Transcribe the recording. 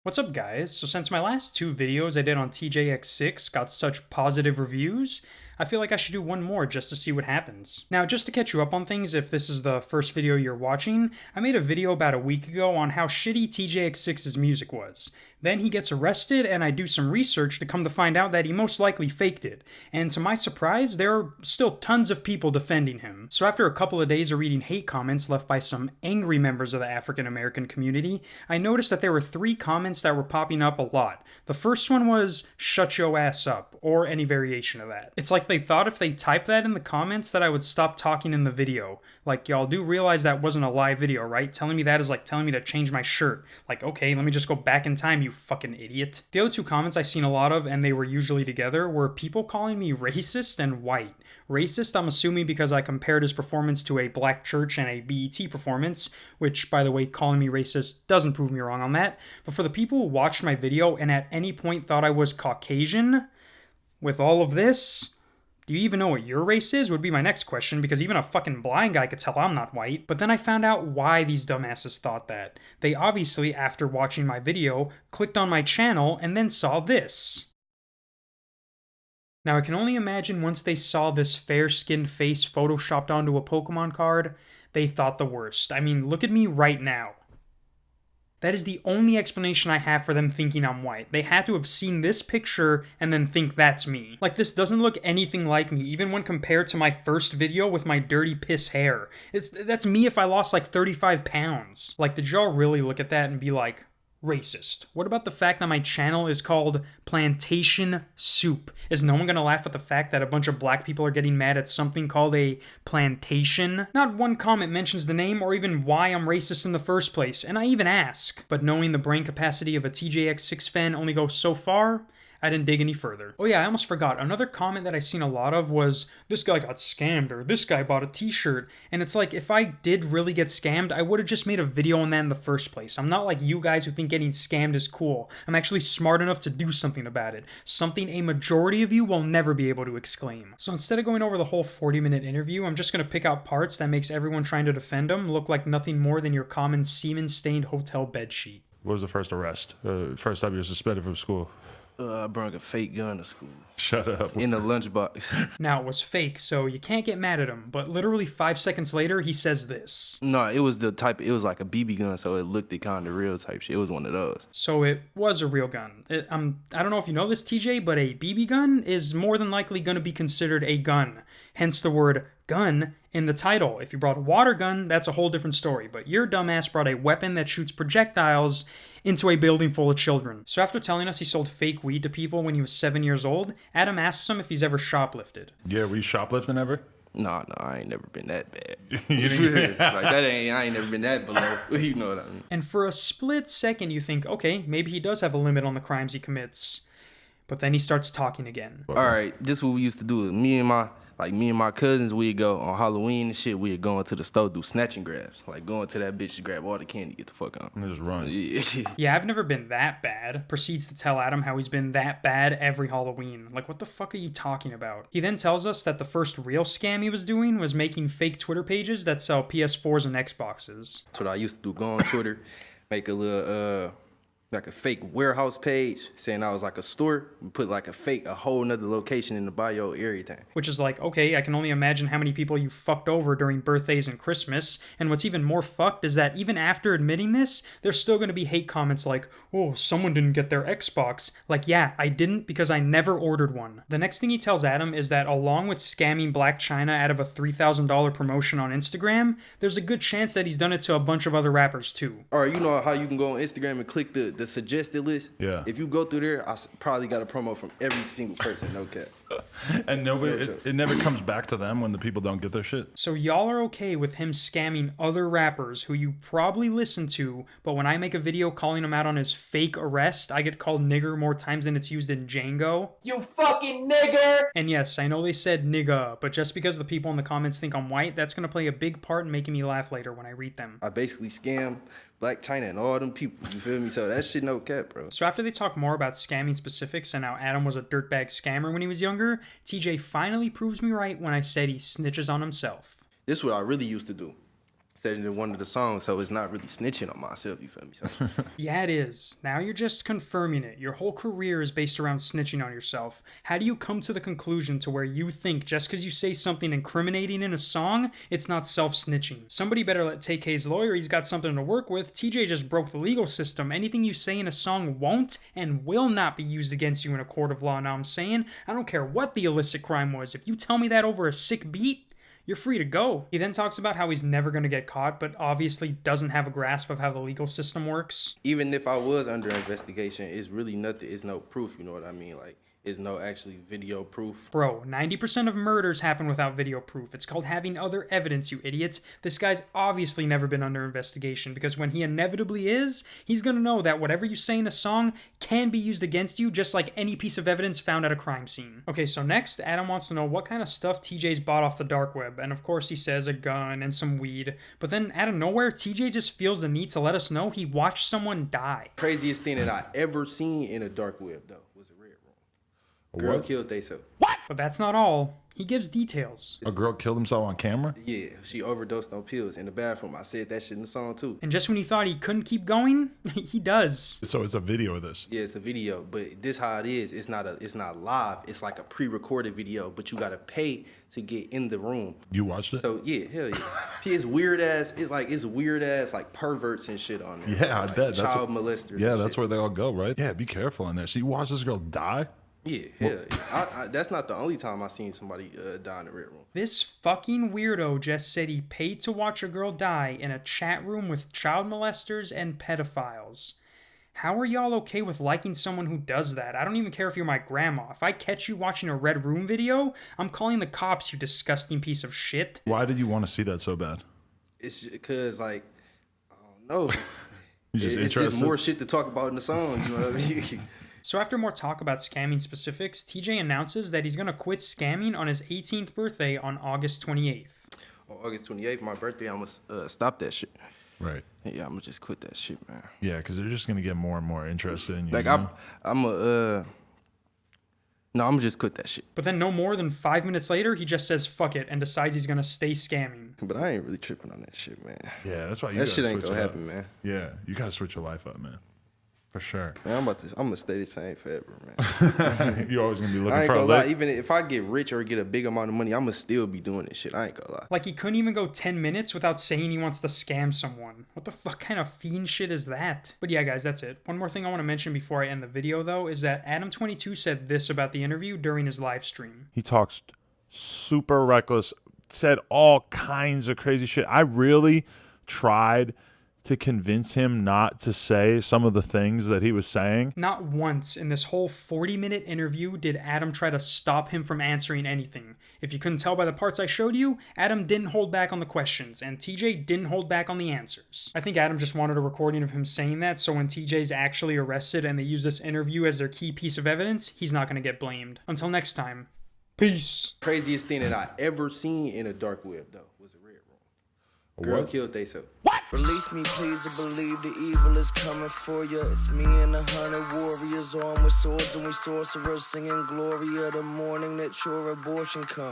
What's up, guys? So since my last two videos I did on TEEJAX6 got such positive reviews, I feel like I should do one more just to see what happens. Now, just to catch you up on things, if this is the first video you're watching, I made a video about a week ago on how shitty TEEJAX6's music was. Then he gets arrested, and I do some research to come to find out that he most likely faked it. And to my surprise, there are still tons of people defending him. So after a couple of days of reading hate comments left by some angry members of the African American community, I noticed that there were 3 comments that were popping up a lot. The first one was, "Shut your ass up," or any variation of that. It's like they thought if they typed that in the comments that I would stop talking in the video. Like, y'all do realize that wasn't a live video, right? Telling me that is like telling me to change my shirt. Like, okay, let me just go back in time, you fucking idiot. The other 2 comments I seen a lot of, and they were usually together, were people calling me racist and white. Racist, I'm assuming because I compared his performance to a black church and a BET performance, which, by the way, calling me racist doesn't prove me wrong on that. But for the people who watched my video and at any point thought I was Caucasian, with all of this, do you even know what your race is? Would be my next question, because even a fucking blind guy could tell I'm not white. But then I found out why these dumbasses thought that. They obviously, after watching my video, clicked on my channel and then saw this. Now I can only imagine once they saw this fair-skinned face photoshopped onto a Pokemon card, they thought the worst. I mean, look at me right now. That is the only explanation I have for them thinking I'm white. They had to have seen this picture and then think that's me. Like, this doesn't look anything like me, even when compared to my first video with my dirty piss hair. That's me if I lost like 35 pounds. Like, did y'all really look at that and be like, racist? What about the fact that my channel is called Plantation Soup? Is no one gonna laugh at the fact that a bunch of black people are getting mad at something called a plantation? Not one comment mentions the name or even why I'm racist in the first place, and I even ask. But knowing the brain capacity of a TEEJAX6 fan only goes so far, I didn't dig any further. Oh yeah, I almost forgot. Another comment that I seen a lot of was, "This guy got scammed," or "This guy bought a t-shirt." And it's like, if I did really get scammed, I would have just made a video on that in the first place. I'm not like you guys who think getting scammed is cool. I'm actually smart enough to do something about it. Something a majority of you will never be able to exclaim. So instead of going over the whole 40-minute interview, I'm just gonna pick out parts that makes everyone trying to defend him look like nothing more than your common semen-stained hotel bedsheet. What was the first arrest? First time you were suspended from school? I brought a fake gun to school. Shut up. In the lunchbox. Now, it was fake, so you can't get mad at him, but literally 5 seconds later, he says this. No, it was it was like a BB gun, so it looked kind of real type shit. It was one of those. So it was a real gun. I don't know if you know this, TJ, but a BB gun is more than likely going to be considered a gun. Hence the word gun in the title. If you brought a water gun, that's a whole different story. But your dumbass brought a weapon that shoots projectiles into a building full of children. So after telling us he sold fake weed to people when he was 7 years old, Adam asks him if he's ever shoplifted. Yeah, were you shoplifting ever? No, I ain't never been that bad. You didn't- I ain't never been that below. You know what I mean? And for a split second, you think, okay, maybe he does have a limit on the crimes he commits. But then he starts talking again. All right, this is what we used to do. Me and my cousins, we'd go on Halloween and shit. We'd go into the store, do snatch and grabs. Like, go into that bitch to grab all the candy, get the fuck on. And just run. Yeah. Yeah, I've never been that bad. Proceeds to tell Adam how he's been that bad every Halloween. Like, what the fuck are you talking about? He then tells us that the first real scam he was doing was making fake Twitter pages that sell PS4s and Xboxes. That's what I used to do. Go on Twitter, make a little, like a fake warehouse page saying I was like a store, and put like a whole nother location in the bio, everything. Which is like, okay, I can only imagine how many people you fucked over during birthdays and Christmas. And what's even more fucked is that even after admitting this, there's still going to be hate comments like, "Oh, someone didn't get their Xbox." Like, yeah, I didn't because I never ordered one. The next thing he tells Adam is that along with scamming Black China out of a $3,000 promotion on Instagram, there's a good chance that he's done it to a bunch of other rappers too. Or you know how you can go on Instagram and click the suggested list? Yeah. If you go through there, probably got a promo from every single person, no cap. And nobody, it never comes back to them when the people don't get their shit. So y'all are okay with him scamming other rappers who you probably listen to, but when I make a video calling him out on his fake arrest, I get called nigger more times than it's used in Django? You fucking nigger! And yes, I know they said nigga, but just because the people in the comments think I'm white, that's gonna play a big part in making me laugh later when I read them. I basically scammed Black China and all them people, you feel me? So that shit no cap, bro. So after they talk more about scamming specifics and how Adam was a dirtbag scammer when he was younger, TJ finally proves me right when I said he snitches on himself. This is what I really used to do. said it in one of the songs, so it's not really snitching on myself, you feel me? So, Yeah, it is. Now you're just confirming it. Your whole career is based around snitching on yourself. How do you come to the conclusion to where you think just because you say something incriminating in a song, it's not self-snitching? Somebody better let TK's lawyer, he's got something to work with. TJ just broke the legal system. Anything you say in a song won't and will not be used against you in a court of law. Now I'm saying, I don't care what the illicit crime was. If you tell me that over a sick beat, you're free to go. He then talks about how he's never going to get caught, but obviously doesn't have a grasp of how the legal system works. even if I was under investigation, it's really nothing. It's no proof, you know what I mean? Like, it's no actually video proof. Bro, 90% of murders happen without video proof. It's called having other evidence, you idiots. This guy's obviously never been under investigation because when he inevitably is, he's gonna know that whatever you say in a song can be used against you just like any piece of evidence found at a crime scene. Okay, so next, Adam wants to know what kind of stuff TJ's bought off the dark web. And of course he says a gun and some weed. But then out of nowhere, TJ just feels the need to let us know he watched someone die. Craziest thing that I ever seen in a dark web, though, was a red room. Girl killed theyself. But that's not all. He gives details. A girl killed himself on camera? Yeah, she overdosed on pills in the bathroom. I said that shit in the song, too. And just when he thought he couldn't keep going, he does. So it's a video of this. Yeah, it's a video, but this how it is. It's not live. It's like a pre-recorded video, but you gotta pay to get in the room. You watched it? So yeah, hell yeah. It's weird ass. It's weird ass like perverts and shit on there. Yeah, I like, bet. Child molesters. Yeah, and that's shit. where they all go, right? Yeah, be careful in there. So you watch this girl die? Yeah, hell yeah. That's not the only time I seen somebody die in the red room. This fucking weirdo just said he paid to watch a girl die in a chat room with child molesters and pedophiles. How are y'all okay with liking someone who does that? I don't even care if you're my grandma. If I catch you watching a Red Room video, I'm calling the cops, you disgusting piece of shit. Why did you want to see that so bad? It's because like I don't know. You just It's interested? just more shit to talk about in the song. You know what I mean? So after more talk about scamming specifics, TJ announces that he's gonna quit scamming on his 18th birthday on August 28th. On August 28th, my birthday, I'm gonna stop that shit. Right. Yeah, I'm gonna just quit that shit, man. Yeah, because they're just going to get more and more interested in you. Like you know? I'm gonna just quit that shit. But then no more than 5 minutes later, he just says fuck it and decides he's gonna stay scamming. But I ain't really tripping on that shit, man. Yeah, that's why you That gotta shit ain't switch gonna it up. happen, man. Yeah, you got to switch your life up, man. For sure. Man, I'm gonna stay the same forever, man. You're always going to be I looking ain't for a gonna lie. lick. Even if I get rich or get a big amount of money, I'm gonna still be doing this shit. I ain't gonna lie. Like, he couldn't even go 10 minutes without saying he wants to scam someone. What the fuck kind of fiend shit is that? But yeah, guys, that's it. One more thing I want to mention before I end the video, though, is that Adam22 said this about the interview during his live stream. He talks super reckless, said all kinds of crazy shit. I really tried to convince him not to say some of the things that he was saying. Not once in this whole 40-minute interview did Adam try to stop him from answering anything. If you couldn't tell by the parts I showed you, Adam didn't hold back on the questions, and TJ didn't hold back on the answers. I think Adam just wanted a recording of him saying that, so when TJ's actually arrested and they use this interview as their key piece of evidence, he's not going to get blamed. Until next time, peace. Craziest thing that I ever seen in a dark web though was a red room. Girl killed theyself. Release me, please, to believe the evil is coming for you. It's me and 100 warriors armed with swords, and we sorcerers singing glory of the morning that your abortion comes.